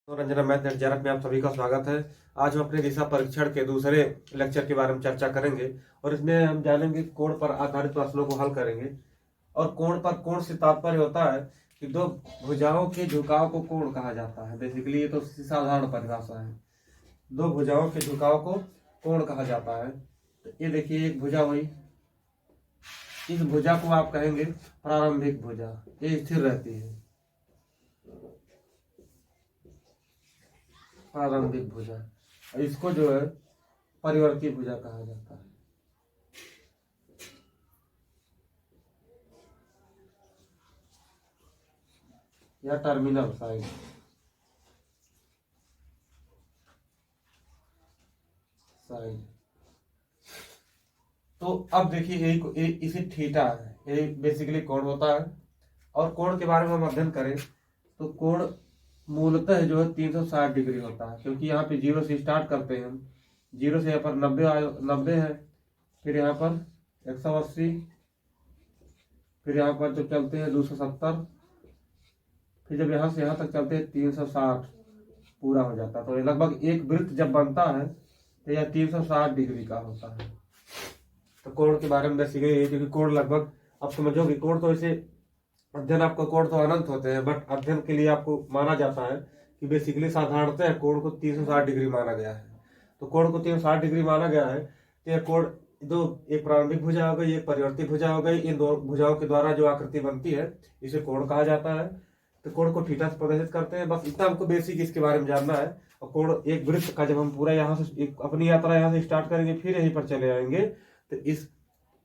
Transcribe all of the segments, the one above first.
तो Ranjana math net JRF में आप सभी का स्वागत है। आज हम अपने दिशा परीक्षण के दूसरे लेक्चर के बारे में चर्चा करेंगे और इसमें हम जानेंगे कोण पर आधारित प्रश्नों को हल करेंगे। और कोण पर कोण से तात्पर्य होता है कि दो भुजाओं के झुकाव को कोण कहा जाता है। बेसिकली ये तो साधारण परिभाषा है। दो भुजाओं के झुकाव को कोण कहा जाता है। तो ये देखिए एक भुजा हुई, इस भुजा को आप कहेंगे प्रारंभिक भुजा, ये स्थिर रहती है प्रारंभिक भुजा। और इसको जो है परिवर्ती भुजा कहा जाता है। या टर्मिनल साइड। तो अब देखिए इसी थीटा है, ये बेसिकली कोण होता है। और कोण के बारे में हम अध्ययन करें तो कोण मूलतः जो है 360 डिग्री होता है, क्योंकि यहाँ पे 0 से स्टार्ट करते हैं हम। 0 से यहाँ पर 90 है, फिर यहाँ पर 180, फिर यहाँ पर जब चलते हैं 270, फिर जब यहाँ से यहाँ तक चलते हैं 360 पूरा हो जाता है। तो लगभग एक वृत्त जब बनता है तो यह 360 डिग्री का होता है। तो कोण के बारे में बेसिकली ये, क्योंकि कोण लगभग आप समझोगे, कोण तो ऐसे अध्ययन आपको कोण तो अनंत होते हैं, बट अध्ययन के लिए आपको माना जाता है कि बेसिकली साधारणतः कोण को 360 डिग्री माना गया है। तो कोण को 360 डिग्री माना गया है। तो यह कोण दो, एक प्रारंभिक भुजा हो गई, एक परिवर्ती भुजा हो गई। इन दो भुजाओं के द्वारा जो आकृति बनती है इसे कोण कहा जाता है। तो कोण को थीटा से प्रदर्शित करते हैं। बस इतना हमको बेसिक इसके बारे में जानना है। और कोण एक वृत्त का, जब हम पूरा यहाँ से अपनी यात्रा यहाँ से स्टार्ट करेंगे फिर यहीं पर चले आएंगे, तो इस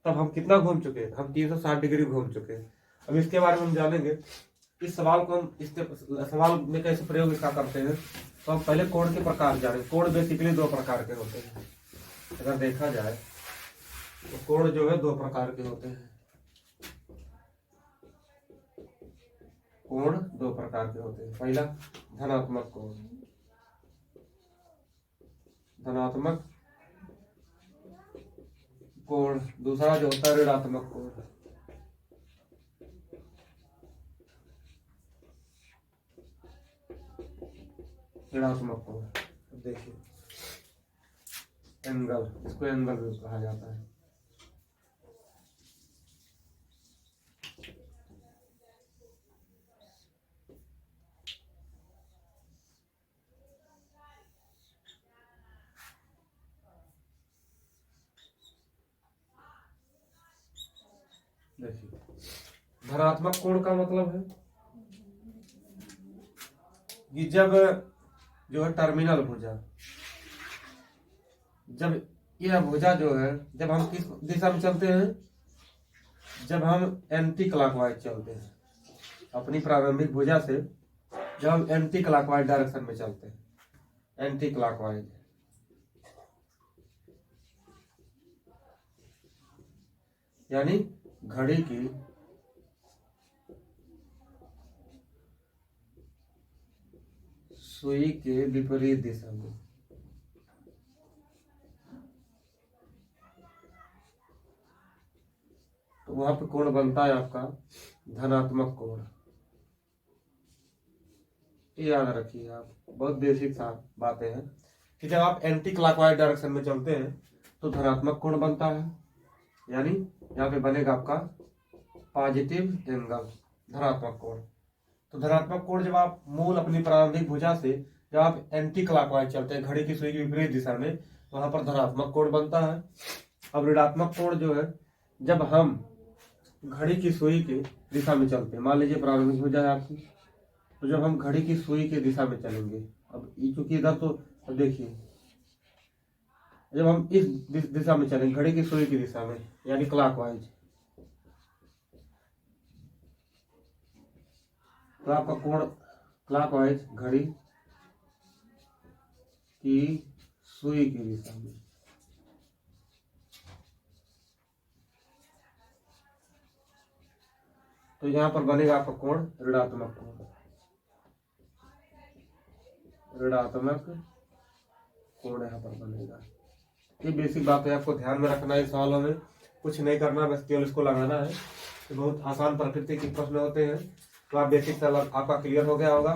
तब हम कितना घूम चुके हैं? हम 360 डिग्री घूम चुके हैं। अब इसके बारे में हम जानेंगे। इस सवाल को हम सवाल में कैसे प्रयोग इसका करते हैं। तो हम पहले कोण के प्रकार जानेंगे। कोण बेसिकली दो प्रकार के होते हैं। अगर देखा जाए तो कोण जो है दो प्रकार के होते हैं। कोण दो प्रकार के होते हैं। पहला धनात्मक कोण, धनात्मक कोण। दूसरा जो होता है ऋणात्मक कोण। ऋणात्मक कोण देखिए एंगल, इसको एंगल भी कहा जाता है। देखिए धनात्मक कोण का मतलब है कि जब जो है टर्मिनल भुजा, जब यह भुजा जो है, जब हम किस दिशा में चलते हैं, जब हम एंटी क्लॉकवाइज चलते हैं अपनी प्रारंभिक भुजा से, जब हम एंटी क्लॉकवाइज डायरेक्शन में चलते हैं, एंटी क्लॉकवाइज, यानी घड़ी की सुई के विपरीत दिशा में, तो वहां पे कोण बनता है आपका धनात्मक कोण। ये याद रखिए आप, बहुत बेसिक सा बातें हैं कि जब आप एंटी क्लॉकवाइज डायरेक्शन में चलते हैं तो धनात्मक कोण बनता है, यानी यहाँ पे बनेगा आपका पॉजिटिव एंगल, धनात्मक कोण। तो धनात्मक कोण जब आप मूल अपनी प्रारंभिक भुजा से जब आप एंटी क्लॉकवाइज चलते हैं घड़ी की सुई की विपरीत दिशा में, वहां पर धनात्मक कोण बनता है। अब ऋणात्मक कोण जो है, जब हम घड़ी की सुई की दिशा में चलते हैं, मान लीजिए प्रारंभिक भुजा है आपकी, तो जब हम घड़ी की सुई की दिशा में चलेंगे, अब चूंकि इधर तो देखिए, जब हम इस दिशा में चलेंगे घड़ी की सुई की दिशा में, यानी क्लॉकवाइज, तो आपका कोण क्लॉकवाइज घड़ी की सुई की दिशा में, तो यहां पर बनेगा आपका कोण ऋणात्मक कोण, ऋणात्मक कोण यहां पर बनेगा। ये बेसिक बात है, आपको ध्यान में रखना है। सवालों में कुछ नहीं करना, बस केवल इसको लगाना है। तो बहुत आसान प्रकृति के प्रश्न होते हैं। तो आप बेसिक आपका क्लियर हो गया होगा।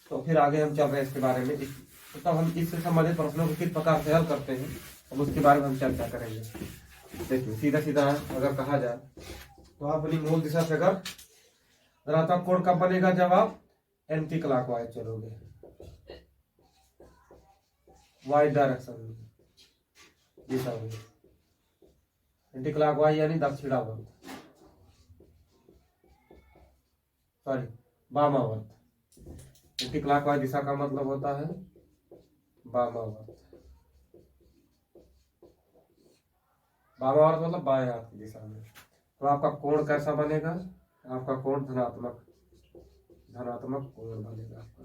तो तो फिर आगे हम चल रहे हैं इसके बारे में। तो तब हम इससे संबंधित प्रश्नों को किस प्रकार से हल करते हैं अब उसके बारे में हम चर्चा करेंगे। देखिए सीधा सीधा अगर कहा जाए तो आप अपनी मूल दिशा से अगर धनात्मक कोण कब बनेगा, जब आप एंटी क्लॉकवाइज चलोगे, वाई डायरेक्शन में दिशा में, एंटी क्लॉकवाइज यानी दक्षिणावर्त, सॉरी वामावर्त। एंटी क्लॉकवाइज दिशा का मतलब होता है वामावर्त। वामावर्त मतलब बाएं हाथ की दिशा में। तो आपका कोण कैसा बनेगा, आपका कोण धनात्मक कोण बनेगा आपका,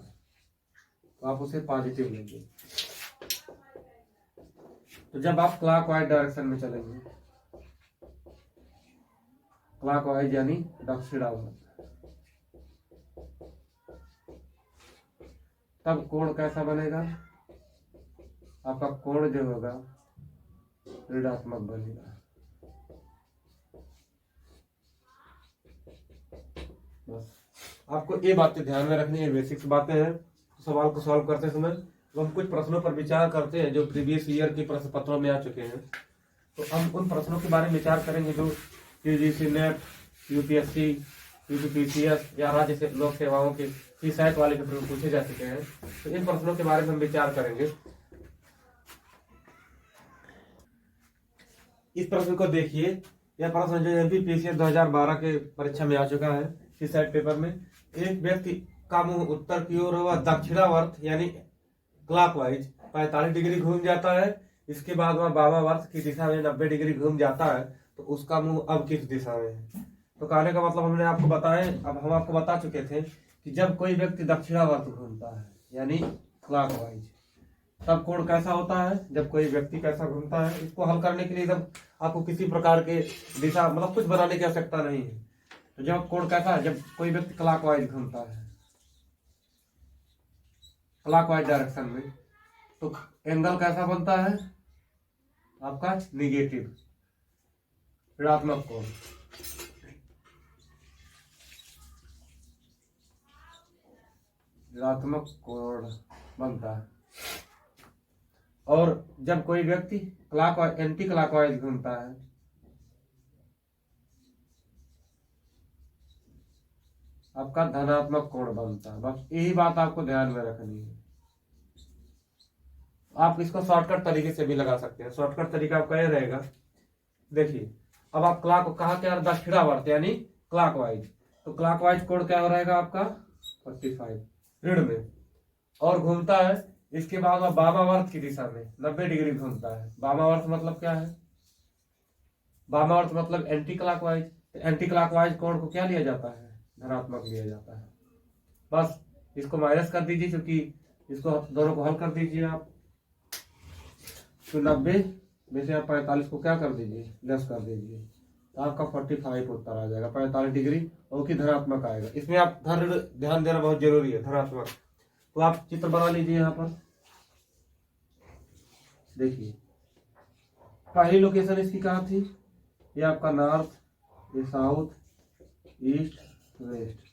तो आप उसे पॉजिटिव लेंगे। तो जब आप क्लॉकवाइज डायरेक्शन में चलेंगे, क्लॉकवाइज यानी दक्षिणावर्त, तब कोण कैसा बनेगा, आपका कोण जो होगा ऋणात्मक बनेगा। बस आपको ये बातें ध्यान में रखनी है, बेसिक्स बातें हैं। सवाल को सॉल्व करते समय तो हम कुछ प्रश्नों पर विचार करते हैं जो प्रीवियस ईयर के प्रश्न पत्रों में आ चुके हैं। तो हम उन प्रश्नों के बारे में विचार करेंगे जो यूजीसी नेट, यूपीएससी, यूपीपीसीएस या राज्य से लोक सेवाओं के सीसैट वाले पेपर में पूछे जा चुके हैं। तो इन प्रश्नों के बारे में हम विचार करेंगे। इस प्रश्न को देखिए, यह प्रश्न जो एमपीपीसीएस 2012 के परीक्षा में आ चुका है सीसैट पेपर में। एक व्यक्ति का मुंह उत्तर की ओर हुआ दक्षिणावर्त यानी क्लॉकवाइज 45 डिग्री घूम जाता है, इसके बाद वह वामावर्त की दिशा में 90 डिग्री घूम जाता है, तो उसका मुंह अब किस दिशा में है। तो कहने का मतलब हमने आपको बताया, अब हम आपको बता चुके थे कि जब कोई व्यक्ति दक्षिणावर्त घूमता है यानी क्लॉकवाइज, तब कोण कैसा होता है, जब कोई व्यक्ति कैसा घूमता है। इसको हल करने के लिए एकदम आपको किसी प्रकार के दिशा मतलब कुछ बनाने की आवश्यकता नहीं है। तो जब कोण कैसा है, जब कोई व्यक्ति क्लॉकवाइज घूमता है, क्लॉकवाइज डायरेक्शन में, तो एंगल कैसा बनता है आपका निगेटिव, ऋणात्मक कोण। ऋणात्मक कोण बनता है। और जब कोई व्यक्ति क्लॉकवाइज एंटी क्लॉकवाइज घूमता है, आपका धनात्मक कोण बनता है। बस यही बात आपको ध्यान में रखनी है। आप इसको शॉर्टकट तरीके से भी लगा सकते हैं। शॉर्टकट तरीका आपका यह रहेगा, देखिए अब आप क्लॉक कहा क्या, दक्षिणावर्त यानी क्लॉकवाइज, तो क्लॉकवाइज कोण क्या हो रहेगा आपका 45 ऋण में, और घूमता है इसके बाद वह वामावर्त की दिशा में 90 डिग्री घूमता है। वामावर्त मतलब क्या है, वामावर्त मतलब एंटी क्लॉकवाइज। तो एंटी क्लॉकवाइज कोण को क्या लिया जाता है, धनात्मक लिया जाता है। बस इसको माइनस कर दीजिए, क्योंकि इसको दोनों को हल कर दीजिए आप। तो 90 में से आप 45 को क्या कर दीजिए, लेस कर दीजिए, तो आपका 45 उत्तर आ जाएगा। 45 डिग्री और की धनात्मक आएगा। इसमें आप ध्यान देना बहुत जरूरी है, धनात्मक। तो आप चित्र बना लीजिए यहाँ पर। देखिए पहली लोकेशन इसकी कहाँ थी, ये आपका नॉर्थ, ये साउथ, ईस्ट, वेस्ट।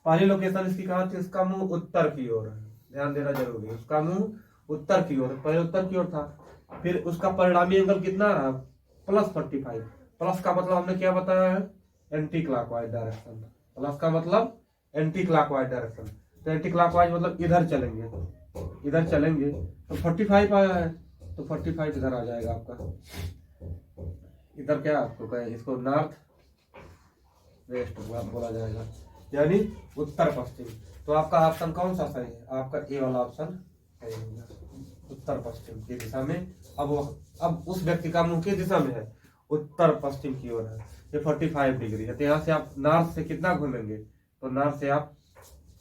पहली लोकेशन इसकी कहाँ थी, उसका मुंह उत्तर की ओर है, ध्यान देना जरूरी है। उसका मुंह उत्तर की ओर है, पहले उत्तर की ओर था। फिर उसका परिणामी एंगल कितना रहा, +45। प्लस का मतलब हमने क्या बताया है, एंटी क्लॉकवाइज डायरेक्शन। प्लस का मतलब एंटी क्लॉकवाइज डायरेक्शन। तो एंटी क्लॉकवाइज मतलब इधर चलेंगे, इधर चलेंगे तो 45 आया है, तो 45 इधर आ जाएगा आपका। इधर क्या आपको कहे, इसको नॉर्थ वेस्ट बोला जाएगा, यानी उत्तर पश्चिम। तो आपका ऑप्शन कौन सा सही है, आपका ए वाला ऑप्शन सही होगा, उत्तर पश्चिम की दिशा में। अब उस व्यक्ति का मुंह किस दिशा में है, उत्तर पश्चिम की ओर है। ये 45 डिग्री है, तो यहाँ से आप नॉर्थ से कितना घूमेंगे, तो नॉर्थ से आप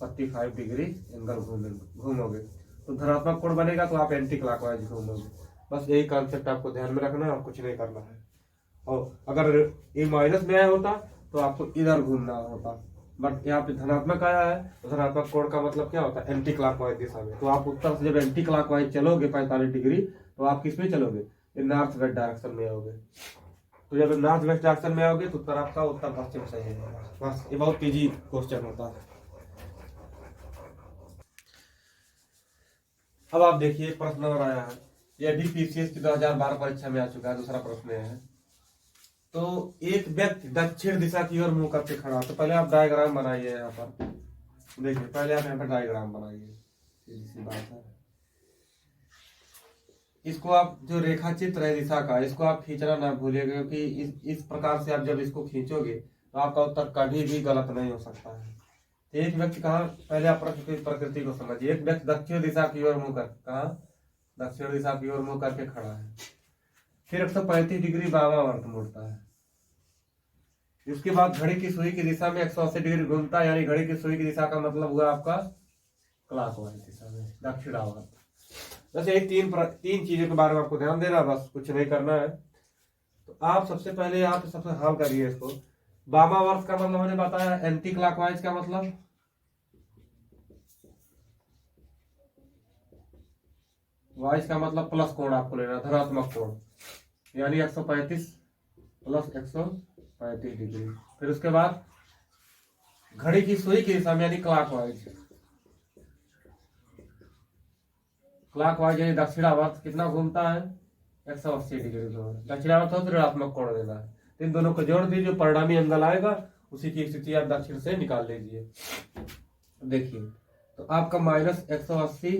45 डिग्री एंगल घूमोगे, तो धनात्मक कोण बनेगा, तो आप एंटी क्लॉकवाइज घूमोगे। बस यही कॉन्सेप्ट आपको ध्यान में रखना है और कुछ नहीं करना है। और अगर ये माइनस में आया होता तो आपको इधर घूमना होता, बट यहाँ पे धनात्मक आया है, तो धनात्मक कोण का मतलब क्या होता है, एंटी क्लॉकवाइज दिशा में। तो आप उत्तर से जब एंटी क्लॉकवाइज चलोगे 45 डिग्री, तो आप किस में चलोगे, नॉर्थ वेस्ट डायरेक्शन में आओगे। तो जब नॉर्थ वेस्ट डायरेक्शन में आओगे तो उत्तर आपका उत्तर पश्चिम सही है। बस ये बहुत इजी क्वेश्चन होता है। अब आप देखिए एक प्रश्न और आया है, यह भी पीसीएस की 2012 परीक्षा में आ चुका है। दूसरा प्रश्न है, तो एक व्यक्ति दक्षिण दिशा की ओर मुंह करके खड़ा, तो पहले आप डायग्राम बनाइए। यहाँ पर देखिए, पहले आप यहाँ पर डायग्राम बनाइए, सीधी सी बात है। इसको आप जो रेखा चित्र है दिशा का, इसको आप खींचना ना भूलिएगा, क्योंकि इस प्रकार से आप जब इसको खींचोगे तो आपका उत्तर कभी भी गलत नहीं हो सकता है। तो एक व्यक्ति कहाँ, पहले आप प्रकृति को समझिए। एक व्यक्ति दक्षिण दिशा की ओर मुंह कर, कहाँ, दक्षिण दिशा की ओर मुंह करके खड़ा है। फिर 135 डिग्री वामावर्त मुड़ता है। इसके बाद घड़ी की सुई की दिशा में 180 डिग्री घूमता है, यानी घड़ी की सुई की दिशा का मतलब हुआ आपका क्लॉकवाइज दिशा में, दक्षिणावर्त। बस यही तीन चीजों के बारे में आपको ध्यान देना, बस कुछ नहीं करना है। तो आप सबसे पहले आप सबसे हल करिए इसको। वामावर्त का मतलब मैंने बताया, एंटी क्लॉकवाइज का मतलब, वाइज का मतलब प्लस कोण आपको लेना, धनात्मक कोण, यानी 135 प्लस 135 डिग्री। फिर उसके बाद घड़ी की सुई की दिशा में, यानी क्लॉकवाइज, क्लॉकवाइज यानी दक्षिणावर्त कितना घूमता है, 180 डिग्री जो है। दक्षिणावर्त हो तो ऋणात्मक कोण देना है। इन दोनों को जोड़ दीजिए, परिणामी एंगल आएगा, उसी की स्थिति आप दक्षिण से निकाल लीजिए। देखिए, तो आपका -180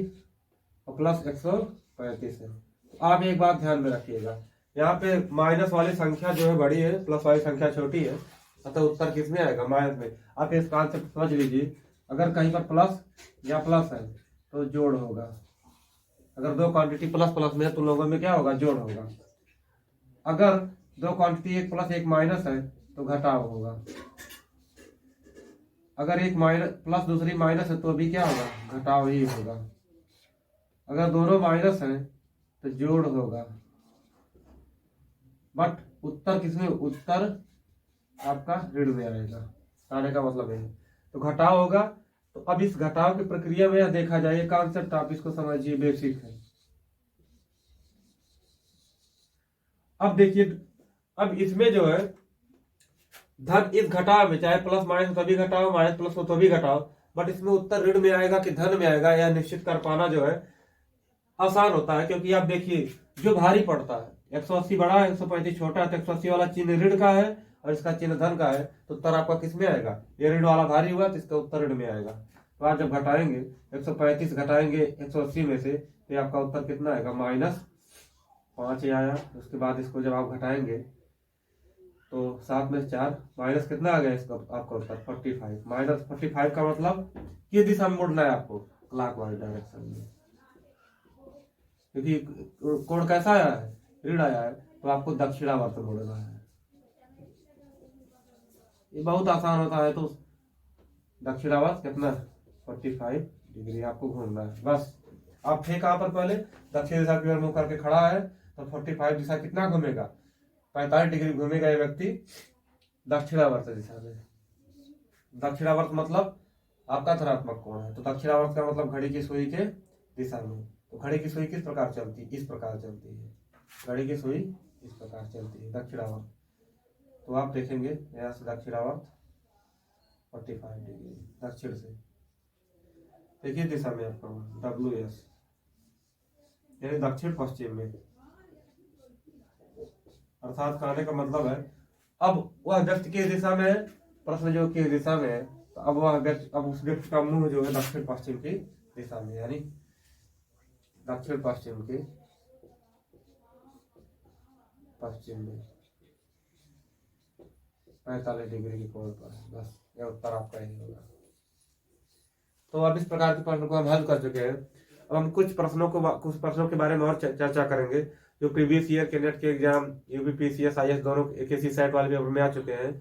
और प्लस 135 है। तो आप एक बात ध्यान में रखिएगा, यहाँ पे माइनस वाली संख्या जो है बड़ी है, प्लस वाली संख्या छोटी है, अतः उत्तर किस में आएगा, माइनस में। आप इस कॉन्सेप्ट समझ लीजिए, अगर कहीं पर प्लस या प्लस है तो जोड़ होगा। अगर दो क्वांटिटी प्लस प्लस में है तो लोगों में क्या होगा, जोड़ होगा। अगर दो क्वांटिटी एक प्लस एक माइनस है तो घटाव होगा। अगर एक माइनस प्लस दूसरी माइनस है तो भी क्या होगा, घटाव ही होगा। अगर दोनों माइनस है तो जोड़ होगा। बट उत्तर किसमें, उत्तर आपका ऋण में आएगा, आने का मतलब है। तो घटाव होगा। तो अब इस घटाव की प्रक्रिया में देखा जाए, ये कॉन्सेप्ट आप इसको समझिए, बेसिक है। अब देखिए, अब इसमें जो है धन, इस घटाव में चाहे प्लस माइनस हो तभी घटाओ, माइनस प्लस हो तो भी घटाओ, बट इसमें उत्तर ऋण में आएगा कि धन में आएगा, यह निश्चित कर पाना जो है आसान होता है। क्योंकि आप देखिए, जो भारी पड़ता है, 180 बड़ा है, 135 छोटा है, तो 180 वाला चिन्ह ऋण का है और इसका चिन्ह धन का है, तो उत्तर आपका किस में आएगा, ये ऋण वाला भारी हुआ तो इसका उत्तर ऋण में आएगा। तो आप जब घटाएंगे 135 घटाएंगे 180 में से, तो आपका उत्तर कितना आएगा, -5 आया। उसके बाद इसको जब आप घटाएंगे तो 7 में 4 माइनस कितना आ गया इसका, आपका उत्तर 45। -45 का मतलब किस दिशा में मुड़ना है आपको, क्लॉकवाइज डायरेक्शन में। क्योंकि कोण कैसा आया है, ऋण आया है, तो आपको दक्षिणावर्त मुड़ना है। ये बहुत आसान होता है। तो दक्षिणावर्त कितना, 45 डिग्री आपको घूमना है। बस आप थे कहां पर, पहले दक्षिण दिशा की ओर मुंह करके खड़ा है, तो 45 दिशा कितना घूमेगा, 45 डिग्री घूमेगा ये व्यक्ति दक्षिणावर्त दिशा में। दक्षिणावर्त मतलब आपका धनात्मक कोण है। तो दक्षिणावर्त का मतलब घड़ी की सुई के दिशा में। तो घड़ी की सुई किस प्रकार चलती है, इस प्रकार चलती है। घड़ी की सुई इस प्रकार चलती है, दक्षिणावर्त। तो आप देखेंगे यहाँ से दक्षिणावर्त 45 डिग्री दक्षिण से, देखिए दिशा में आपका WS, यानी दक्षिण पश्चिम में। अर्थात कहने का मतलब है, अब वह व्यक्ति किस दिशा में है, प्रश्न जो किस दिशा में है, तो अब वह व्यक्ति, अब उस व्यक्ति का मुंह जो है दक्षिण पश्चिम की दिशा में, यानी दक्षिण पश्चिम के पश्चिम में 45 डिग्री की कोण पर। बस यह उत्तर आपका ही होगा। तो अब इस प्रकार के प्रश्न को हम हल कर चुके हैं। अब हम कुछ प्रश्नों के बारे में और चर्चा करेंगे, जो प्रीवियस ईयर के नेट के एग्जाम, यूपीपीसीएस IAS दोनों एक ही सेट वाले पेपर में आ चुके हैं।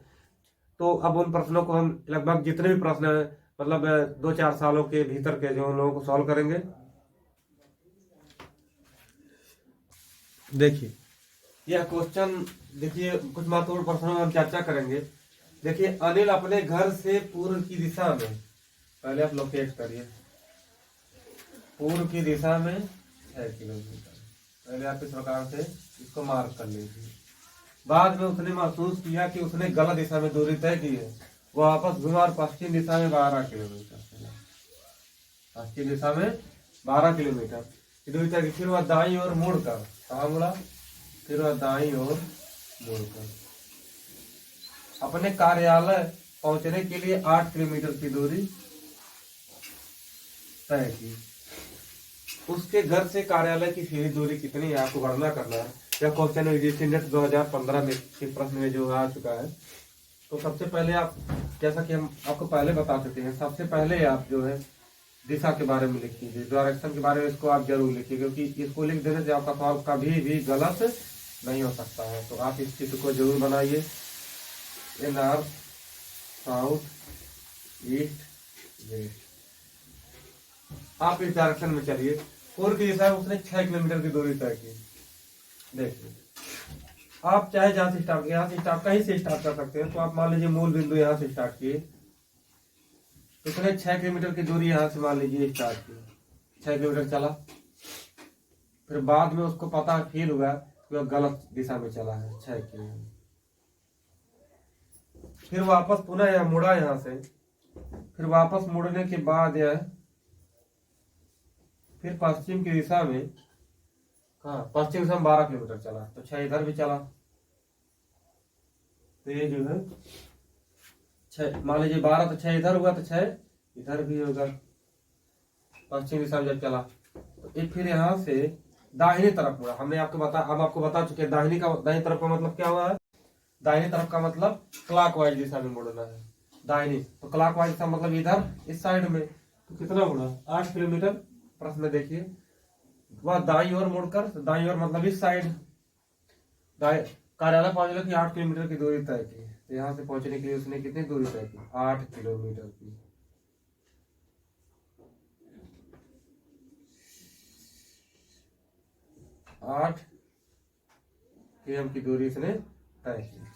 तो अब उन प्रश्नों को हम लगभग जितने भी प्रश्न हैं, मतलब 2-4 सालों के भीतर के, जो उन लोगों को सॉल्व करेंगे। देखिए यह क्वेश्चन, देखिए कुछ महत्वपूर्ण प्रश्नों में हम चर्चा करेंगे। देखिए, अनिल अपने घर से पूर्व की दिशा में, पहले आप लोकेट करिए, पूर्व की दिशा में 6 किलोमीटर। पहले आप इस प्रकार से इसको मार्क कर लीजिए। बाद में उसने महसूस किया कि उसने गलत दिशा में दूरी तय की है, वह वापस घुमा और पश्चिम दिशा में 12 किलोमीटर, पश्चिम दिशा में 12 किलोमीटर। की दूरी तय की, फिर वह दाईं ओर मुड़कर, कहाँ मुड़ा, फिर वह दाईं ओर मुड़कर अपने कार्यालय पहुंचने के लिए 8 किलोमीटर की दूरी तय की। उसके घर से कार्यालय की सीधी दूरी कितनी है आपको गणना करना है। यह क्वेश्चन यूजीसी नेट 2015 में के प्रश्न में जो आ चुका है। तो सबसे पहले आप, जैसा कि हम आपको पहले बता चुके हैं, सबसे पहले आप जो है दिशा के बारे में लिख कीजिए, डायरेक्शन के बारे में इसको आप जरूर लिखिए, क्योंकि इसको लिख देने से आपका सवाल कभी भी गलत नहीं हो सकता है। तो आप इस चित्र को जरूर बनाइए। ये नॉर्थ, साउथ, ईस्ट, वेस्ट, आप इस डायरेक्शन में चलिए। कोण की दिशा है उसने 6 किलोमीटर की दूरी तय की। देखिए आप चाहे जहां से स्टार्ट, यहाँ से स्टार्ट, कहीं से स्टार्ट कर सकते हैं। तो आप मान लीजिए मूल बिंदु यहाँ से स्टार्ट किए, तो उसने 6 किलोमीटर की दूरी यहाँ से मान लीजिए स्टार्ट की, 6 किलोमीटर चला। फिर बाद में उसको पता फील हुआ कि वह गलत दिशा में चला है 6 किलोमीटर। फिर वापस पुनः यह मुड़ा यहाँ से, फिर वापस मुड़ने के बाद यह फिर पश्चिम की दिशा में, हाँ पश्चिम दिशा में 12 किलोमीटर चला। तो 6 इधर भी चला, तो ये जो है 6 मान लीजिए 12, तो 6 इधर हुआ, तो 6 इधर भी होगा पश्चिम दिशा में जब चला। तो एक फिर यहाँ से दाहिनी तरफ मुड़ा। हमने आपको हम आपको बता चुके हैं दाहिनी तरफ का मतलब क्या हुआ है। दाहिनी तरफ का मतलब क्लॉकवाइज दिशा में मुड़ना है। दाहिनी, तो क्लॉकवाइज दिशा मतलब इधर इस साइड में। तो कितना मुड़ा, 8 किलोमीटर। प्रश्न में देखिए वह दाईं ओर मुड़कर, दाईं ओर मतलब इस साइड, कार्यालय पहुंचने की 8 किलोमीटर की दूरी तय की। तो यहाँ से पहुंचने के लिए उसने कितनी दूरी तय की, 8 किलोमीटर की। आठ किलोमीटर की दूरी इसने तय की।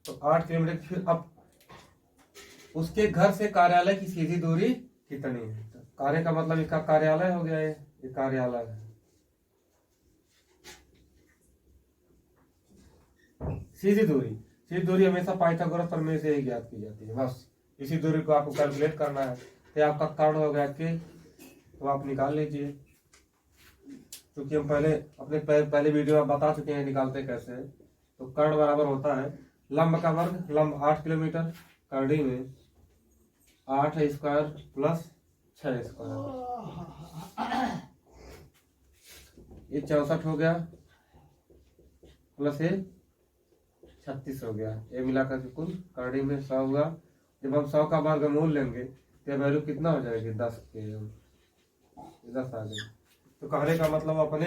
तो 8 किलोमीटर। फिर अब उसके घर से कार्यालय की सीधी दूरी कितनी है। तो कार्य का मतलब इसका कार्यालय हो गया, ये कार्यालय है। सीधी दूरी हमेशा पाइथागोरस प्रमेय से ही ज्ञात की जाती है। बस इसी दूरी को आपको कैलकुलेट करना है। तो आपका कर्ण हो गया के, तो आप निकाल लीजिए, क्योंकि हम पहले वीडियो में बता चुके हैं निकालते कैसे है। तो कर्ण बराबर होता है लंब का वर्ग, लंब 8 किलोमीटर, करड़ी में 8 स्क्वायर प्लस 6 स्क्वायर, ये 64 हो गया, प्लस ये 36 हो गया। ये मिलाकर के कुल करड़ी में 100 हुआ। जब हम 100 का वर्गमूल लेंगे तो वैल्यू कितना हो जाएगी, 10 के 10 आ गई। तो कहने का मतलब अपने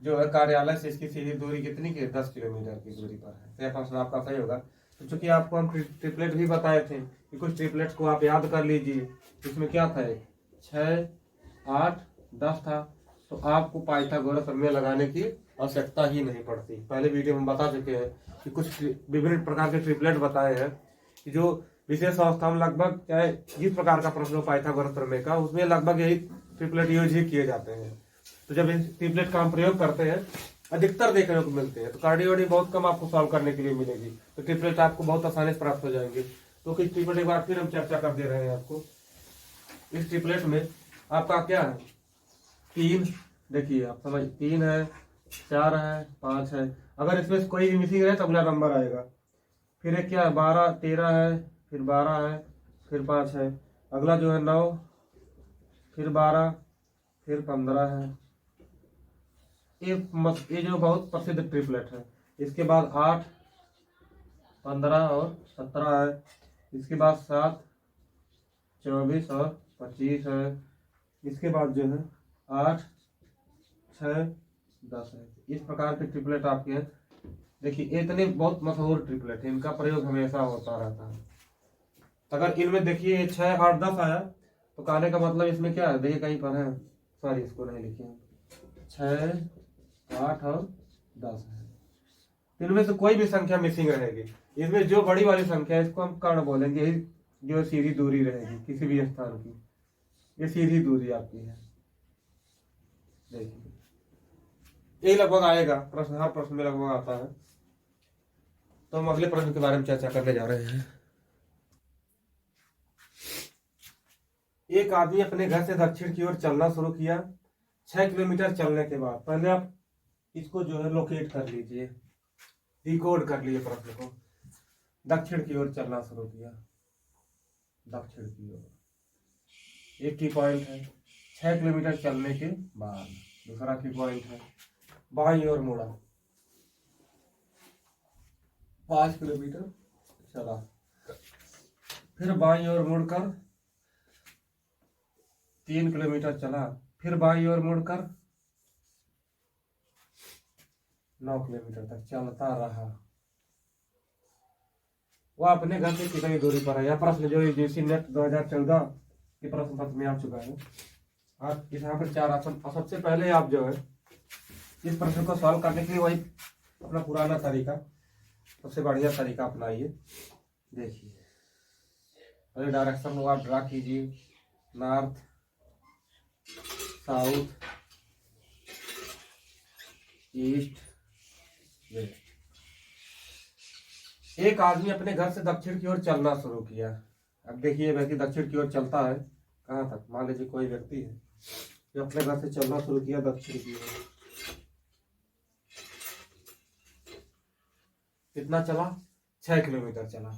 जो है कार्यालय से इसकी सीधी दूरी कितनी की, 10 किलोमीटर की दूरी पर है। तो यह प्रश्न आपका सही होगा। तो चूंकि आपको हम ट्रिपलेट भी बताए थे कि कुछ ट्रिपलेट्स को आप याद कर लीजिए। इसमें क्या था, 6, 8, 10 था। तो आपको पाइथागोरस प्रमेय लगाने की आवश्यकता ही नहीं पड़ती। पहले वीडियो में बता चुके हैं कि कुछ विभिन्न प्रकार के ट्रिपलेट बताए हैं कि जो विशेष अवस्था में लगभग, चाहे जिस प्रकार का प्रश्न हो पाइथागोरस प्रमेय का, उसमें लगभग यही ट्रिपलेट यूज ही किए जाते हैं। तो जब इस ट्रिपलेट का हम प्रयोग करते हैं अधिकतर देखने को मिलते हैं। तो कार्डियोडी बहुत कम आपको सॉल्व करने के लिए मिलेगी। तो ट्रिपलेट आपको बहुत आसानी से प्राप्त हो जाएंगे। तो कुछ ट्रिपलेट एक बार फिर हम चर्चा कर दे रहे हैं आपको। इस ट्रिपलेट में आपका क्या है, 3, देखिए आप समझ, 3 है, 4 है, 5 है। अगर इसमें से कोई भी मिसिंग है तो अगला नंबर आएगा। फिर एक क्या है, 12, 13 है, फिर 12 है, फिर 5 है। अगला जो है 9, फिर 12, फिर 15 है। ये जो बहुत प्रसिद्ध ट्रिपलेट है। इसके बाद 8, 15 और 17 है। इसके बाद 7, 24 और 25 है। इसके बाद जो है 8, 6, 10 है। इस प्रकार के ट्रिपलेट आपके हैं। देखिए इतने बहुत मशहूर ट्रिपलेट है, इनका प्रयोग हमेशा होता रहता है। अगर इनमें देखिए 6, 8, 10 आया तो कहने का मतलब इसमें क्या है, देखिए कहीं पर है, सॉरी इसको नहीं लिखे, 6, 8 और 10 है। इनमें से कोई भी संख्या मिसिंग रहेगी। इसमें जो बड़ी वाली संख्या है इसको हम कर्ण बोलेंगे, जो सीधी दूरी रहेगी किसी भी स्थान की, ये सीधी दूरी आपकी है। देखिए यही लगभग आएगा प्रश्न, हर प्रश्न में लगभग आता है। तो हम अगले प्रश्न के बारे में चर्चा करने जा रहे हैं। एक आदमी अपने घर से दक्षिण की ओर चलना शुरू किया। 6 किलोमीटर चलने के बाद पहले आप इसको जो है लोकेट कर लीजिए, डिकोड कर लीजिए प्रश्न को। दक्षिण की ओर चलना शुरू किया, दक्षिण की ओर एक की पॉइंट है। 6 किलोमीटर चलने के बाद दूसरा की पॉइंट है, बाईं ओर मुड़ा, 5 किलोमीटर चला, फिर बाईं ओर मुड़कर 3 किलोमीटर चला, फिर बाईं ओर मुड़कर 9 किलोमीटर तक चलता रहा। वह अपने घर से कितनी दूरी पर है? यह प्रश्न जो यूजीसी नेट 2014 के प्रश्न पत्र में आ चुका है। आप यहाँ पर 4 ऑप्शन। सबसे पहले आप जो है इस प्रश्न को सॉल्व करने के लिए वही अपना पुराना तरीका, सबसे बढ़िया तरीका अपनाइए। देखिए पहले डायरेक्शन को आप ड्रा कीजिए, नॉर्थ, साउथ, ईस्ट, वेस्ट। एक आदमी अपने घर से दक्षिण की ओर चलना शुरू किया। अब देखिए व्यक्ति दक्षिण की ओर चलता है कहाँ तक? मान लीजिए कोई व्यक्ति है जो अपने घर से चलना शुरू किया दक्षिण की ओर। कितना चला? 6 किलोमीटर चला।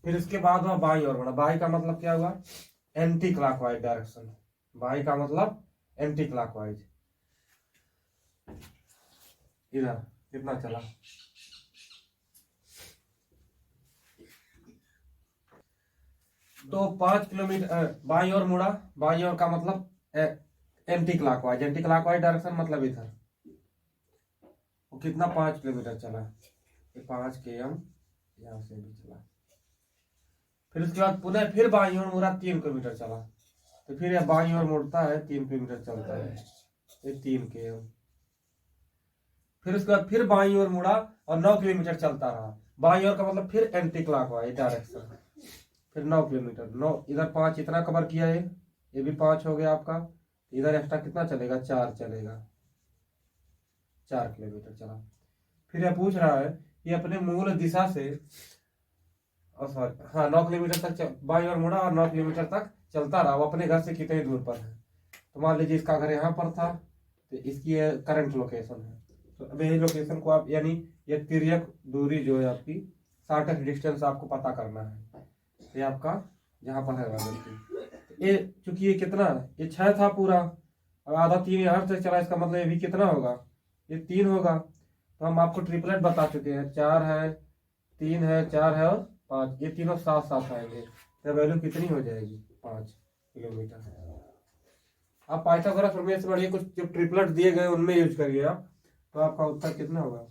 फिर इसके बाद वह बाईं ओर बढ़ा। बाई का मतलब क्या हुआ? Anti clockwise direction. बाई का मतलब एंटी क्लॉकवाइज। इधर कितना चला? तो 5 किलोमीटर बाईं ओर मुड़ा। बाईं ओर का मतलब anti clockwise. Anti clockwise direction मतलब इधर। वो कितना? 5 किलोमीटर चला। ये 5 km यहाँ से भी चला। फिर उसके बाद पुनः फिर बाईं ओर मुड़ा, 3 किलोमीटर चला। तो फिर यह बाईं ओर मुड़ता है, 3 किलोमीटर चलता है, ये 3 km। फिर उसके बाद फिर बाईं ओर मुड़ा और 9 किलोमीटर चलता रहा। बाईं ओर का मतलब फिर एंटी क्लॉकवाइज डायरेक्शन। फिर 9 किलोमीटर, 9 इधर 5 इतना कवर किया है, ये भी 5 हो गया आपका। इधर एक्स्ट्रा कितना चलेगा? 4 चलेगा, 4 किलोमीटर चला। फिर यह पूछ रहा है कि अपने मूल दिशा से, सॉरी हाँ, 9 किलोमीटर तक बाईं ओर मुड़ा और 9 किलोमीटर तक चलता रहा। वो अपने घर से कितनी दूर पर है? तो मान लीजिए इसका घर यहाँ पर था, तो इसकी करंट लोकेशन है। तो अब यही लोकेशन को आप, यानी ये तिर्यक दूरी जो है आपकी, शॉर्टेस्ट डिस्टेंस आपको पता करना है। ये आपका जहाँ पर है वाला। ये चूंकि ये कितना, ये 6 था पूरा, अब आधा 3 यहाँ से चला, इसका मतलब ये भी कितना होगा? ये 3 होगा। तो हम आपको ट्रिपलेट बता चुके हैं, 4 है, 3 है, 4 है और 5, ये तीनों साथ साथ आएंगे। तो वैल्यू कितनी हो जाएगी? 5 किलोमीटर। आप पाइथागोरस प्रमेय से बढ़िया कुछ जो ट्रिपलेट दिए गए उनमें यूज करिए आप, तो आपका उत्तर कितना होगा?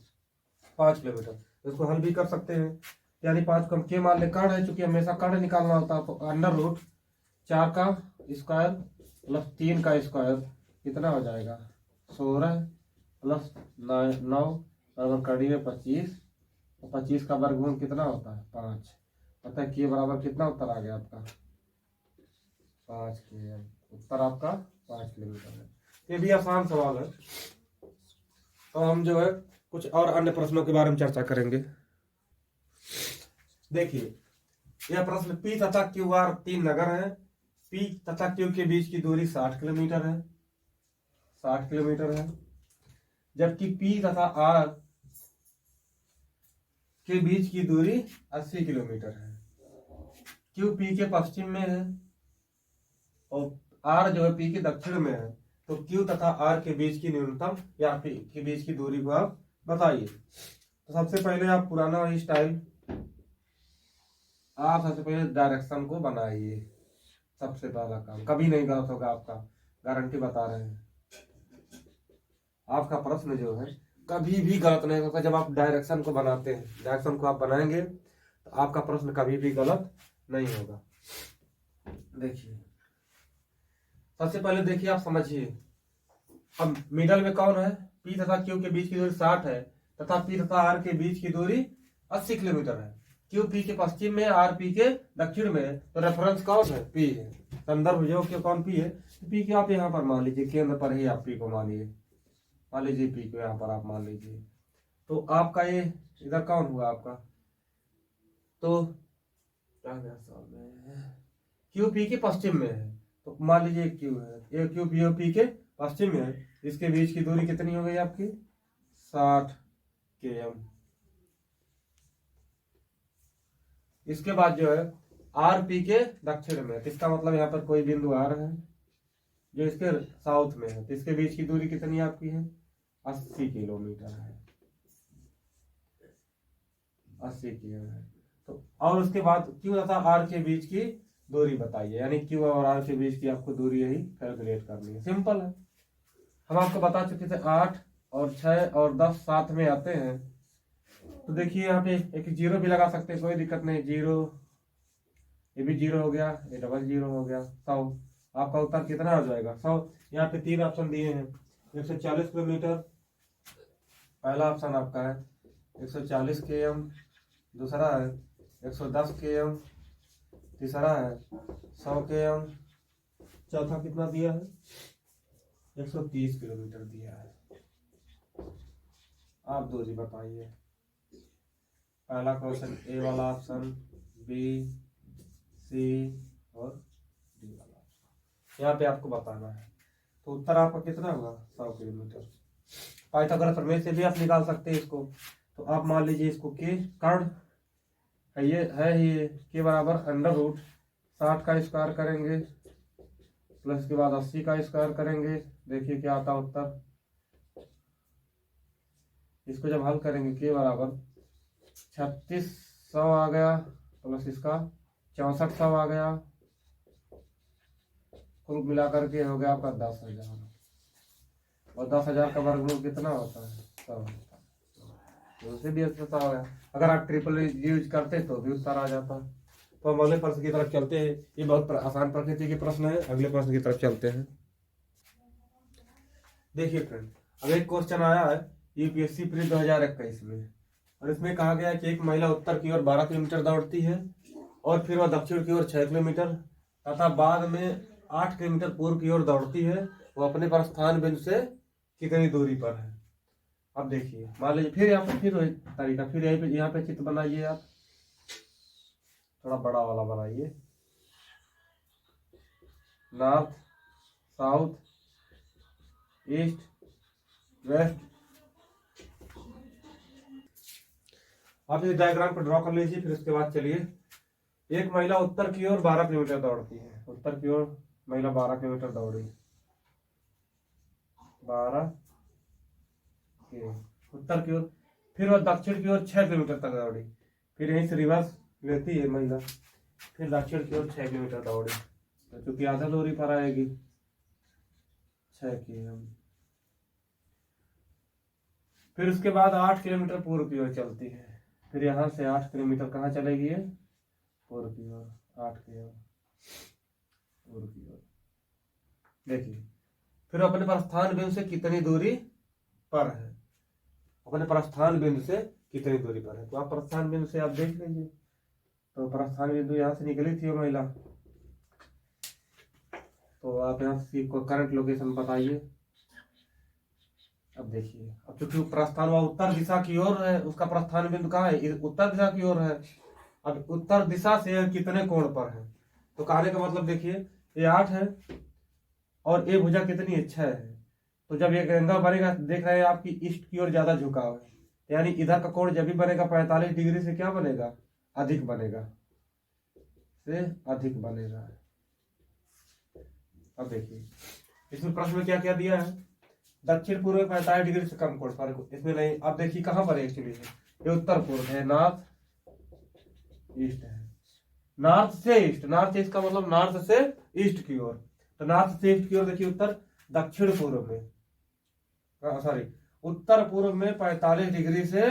5 किलोमीटर। इसको हल भी कर सकते हैं, यानी 5 को हम के मान ले, कर्ण है, चूंकि हमेशा कर्ण निकालना होता है, तो अंडर रूट 4 का स्क्वायर प्लस 3 का स्क्वायर कितना हो जाएगा? 16 प्लस 9 बराबर कड़ी में 25, तो 25 का वर्गमूल कितना होता है? 5। पता है के बराबर कितना उत्तर आ गया आपका? 5 km। उत्तर आपका 5 किलोमीटर है। ये भी आसान सवाल है। तो हम जो है कुछ और अन्य प्रश्नों के बारे में चर्चा करेंगे। देखिए यह प्रश्न, पी तथा क्यू आर 3 नगर हैं। पी तथा क्यू के बीच की दूरी 60 किलोमीटर है, 60 किलोमीटर है। जबकि पी तथा आर के बीच की दूरी 80 किलोमीटर है। क्यू पी के पश्चिम में है और आर जो है पी के दक्षिण में है। तो क्यू तथा आर के बीच की न्यूनतम या पी के बीच की दूरी को आप बताइए। तो सबसे पहले आप पुराना वही स्टाइल, आप सबसे पहले डायरेक्शन को बनाइए। सबसे पहला काम, कभी नहीं गलत होगा आपका, गारंटी बता रहे हैं। आपका प्रश्न जो है कभी भी गलत नहीं होगा जब आप डायरेक्शन को बनाते हैं। डायरेक्शन को आप बनाएंगे तो आपका प्रश्न कभी भी गलत नहीं होगा। देखिए सबसे पहले देखिए, आप समझिए। अब मिडल में कौन है? पी तथा क्यू के बीच की दूरी 60 है तथा पी तथा आर के बीच की दूरी 80 किलोमीटर है। क्यू पी के पश्चिम में, आर पी के दक्षिण में है। तो रेफरेंस कौन है? पी है। संदर्भ जो कि कौन? पी है। तो पी के आप यहाँ पर मान लीजिए, केंद्र पर ही आप पी को मानिए। मान लीजिए पी को यहाँ पर आप मान लीजिए, तो आपका ये इधर कौन हुआ आपका, तो क्या गया सवाल में, क्यू पी के पश्चिम में है, तो मान लीजिए क्यू है, ये क्यू पी के पश्चिम में है, इसके बीच की दूरी कितनी हो गई आपकी 60 km। इसके बाद जो है आर पी के दक्षिण में, तो इसका मतलब यहाँ पर कोई बिंदु आर है जो इसके साउथ में है, तो इसके बीच की दूरी कितनी आपकी है 80 किलोमीटर है, 80 किलोमीटर। तो और उसके बाद क्यू तथा आर के बीच की दूरी बताइए, यानी क्यू और आर के बीच की आपको दूरी यही कैलकुलेट करनी है, सिंपल है। हम आपको बता चुके थे 8 और 6 और 10 साथ में आते हैं, तो देखिए यहाँ पे एक जीरो भी लगा सकते हैं, कोई दिक्कत नहीं, जीरो, ये भी जीरो हो गया, ये डबल जीरो हो गया, 100। आपका उत्तर कितना आ जाएगा 100। यहाँ पे 3 ऑप्शन दिए हैं, 140 किलोमीटर पहला ऑप्शन आपका है, 140 km दूसरा है, 110 km तीसरा है, 100 km चौथा कितना दिया है 130 किलोमीटर दिया है। आप दूरी बताइए, पहला क्वेश्चन ए वाला ऑप्शन, बी, सी और डी वाला ऑप्शन, यहाँ पे आपको बताना है। तो उत्तर आपका कितना होगा 100 किलोमीटर। पाइथागोरस प्रमेय से भी आप निकाल सकते हैं इसको। तो आप मान लीजिए इसको के कर्ण है, ये के बराबर √60 का स्क्वायर करेंगे प्लस के बाद 80 का स्क्वायर करेंगे, देखिए क्या आता उत्तर। इसको जब हल करेंगे के बराबर 3600 आ गया प्लस इसका 6400 आ गया, कुल मिलाकर के हो गया आपका 10,000, और 10,000 का वर्गमूल कितना होता है 100 होता है, तो उसे भी अच्छा हो गया। अगर आप ट्रिपल यूज करते तो भी उत्तर आ जाता। तो हम अगले प्रश्न की तरफ चलते हैं, ये बहुत आसान प्रकृति के प्रश्न है, अगले प्रश्न की तरफ चलते हैं। देखिए फ्रेंड, अब एक क्वेश्चन आया है यूपीएससी प्री 2021 में, और इसमें कहा गया है कि एक महिला उत्तर की ओर 12 किलोमीटर दौड़ती है और फिर वह दक्षिण की ओर 6 किलोमीटर तथा बाद में 8 किलोमीटर पूर्व की ओर दौड़ती है, वो अपने प्रस्थान बिंदु से कितनी दूरी पर है। अब देखिए मान लीजिए, फिर यहाँ पर फिर वही तरीका, फिर यहाँ पे चित्र बनाइए, आप थोड़ा बड़ा वाला बनाइए, नॉर्थ, साउथ, ईस्ट, वेस्ट। आप इस डायग्राम को ड्रॉ कर लीजिए। फिर उसके बाद चलिए, एक महिला उत्तर की ओर 12 किलोमीटर दौड़ती है, उत्तर की ओर महिला 12 किलोमीटर दौड़ी, 12 के उत्तर की ओर, फिर वह दक्षिण की ओर 6 किलोमीटर तक दौड़ी, फिर यहीं से रिवर्स लेती है महिला, फिर दक्षिण की ओर 6 किलोमीटर दौड़ी, तो चूंकि आधा दूरी पर आएगी 6 km। फिर उसके बाद 8 किलोमीटर पूर्व की ओर चलती है, फिर यहाँ से 8 किलोमीटर कहाँ चलेगी, पूर्व की ओर, 8 की ओर पूर्व की ओर। देखिए फिर अपने प्रस्थान बिंदु से कितनी दूरी पर है, अपने प्रस्थान बिंदु से कितनी दूरी पर है। तो आप प्रस्थान बिंदु से आप देख लीजिए, तो प्रस्थान बिंदु यहाँ से निकली थी वो महिला, तो आप यहाँ से करंट लोकेशन बताइए। अब देखिए, अब चूंकि प्रस्थान वह उत्तर दिशा की ओर है, उसका प्रस्थान बिंदु कहाँ है, उत्तर दिशा की ओर है। अब उत्तर दिशा से कितने कोण पर है, तो कहने का मतलब देखिए ये 8 है और ये भुजा कितनी है 6 है, तो जब ये एंगल बनेगा, देख रहे हैं आपकी ईस्ट की ओर ज्यादा झुकाव है, यानी इधर का कोण जब भी बनेगा 45 डिग्री से क्या बनेगा, अधिक बनेगा, से अधिक बनेगा। अब देखिए इसमें प्रश्न में क्या क्या दिया है, दक्षिण पूर्व में 45 डिग्री से कम कोण पर, इसमें नहीं। अब देखिए कहाँ पर है एक्चुअली, ये उत्तर पूर्व है, नॉर्थ ईस्ट है, नॉर्थ से ईस्ट, नॉर्थ ईस्ट का मतलब नॉर्थ से ईस्ट की ओर, तो नॉर्थ से ईस्ट की ओर देखिए उत्तर दक्षिण पूर्व में, सॉरी उत्तर पूर्व में 45 डिग्री से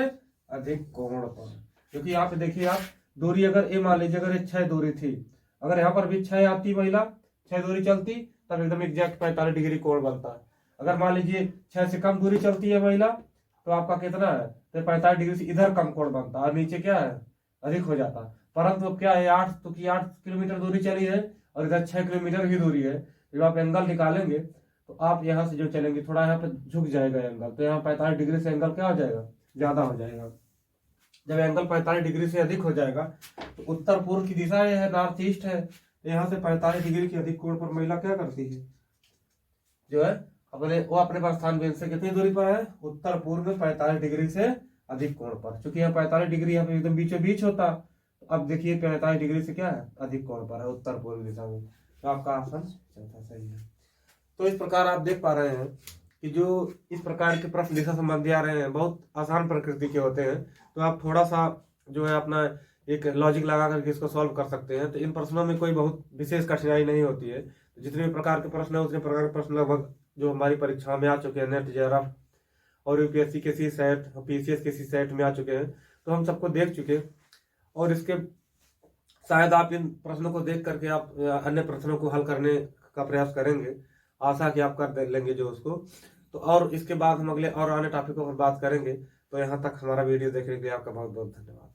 अधिक कोण पर, क्योंकि यहाँ पे देखिए आप दूरी, अगर ये मान लीजिए अगर ये 6 दूरी थी, अगर यहाँ पर भी 6 आती महिला, 6 दूरी चलती, तब एकदम एग्जैक्ट 45 डिग्री कोण बनता है। अगर मान लीजिए 6 से कम दूरी चलती है महिला, तो आपका कितना है, तो 45 डिग्री से इधर कम कोण बनता है और नीचे क्या है, अधिक हो जाता है। परंतु अब क्या है, 8 तो की 8 किलोमीटर दूरी चली है और इधर 6 किलोमीटर ही दूरी है, जब आप एंगल निकालेंगे तो आप यहाँ से जो चलेंगे थोड़ा यहाँ पे झुक जाएगा एंगल, तो यहाँ 45 डिग्री से एंगल क्या हो जाएगा, ज्यादा हो जाएगा। जब एंगल 45 डिग्री से अधिक हो जाएगा तो उत्तर पूर्व की दिशा ये है, नॉर्थ ईस्ट है, तो यहाँ से 45 डिग्री की अधिक कोण पर महिला क्या करती है, जो है अपने प्रस्थान बिंदु से कितनी दूरी पर है, उत्तर पूर्व में 45 डिग्री से अधिक कोण पर। चूंकि यहाँ 45 डिग्री यहाँ पे एकदम बीचों बीच होता, तो अब देखिए 45 डिग्री से क्या है, अधिक कोण पर है उत्तर पूर्व दिशा में। तो आपका ऑप्शन चौथा सही है। तो इस प्रकार आप देख पा रहे हैं कि जो इस प्रकार के प्रश्न दिशा संबंधी आ रहे हैं बहुत आसान प्रकृति के होते हैं, तो आप थोड़ा सा जो है अपना एक लॉजिक लगा करके इसको सॉल्व कर सकते हैं। तो इन प्रश्नों में कोई बहुत विशेष कठिनाई नहीं होती है। तो जितने भी प्रकार के प्रश्न है उतने प्रकार के प्रश्न लगभग जो हमारी परीक्षा में आ चुके हैं, नेट जेआरएफ और यूपीएससी के सी सेट, पीसीएस के सी सेट में आ चुके हैं, तो हम सबको देख चुके। और इसके शायद आप इन प्रश्नों को देख करके आप अन्य प्रश्नों को हल करने का प्रयास करेंगे, आशा कि आप कर लेंगे जो उसको। तो और इसके बाद हम अगले और अन्य टॉपिकों पर बात करेंगे। तो यहाँ तक हमारा वीडियो देखने के लिए आपका बहुत बहुत धन्यवाद।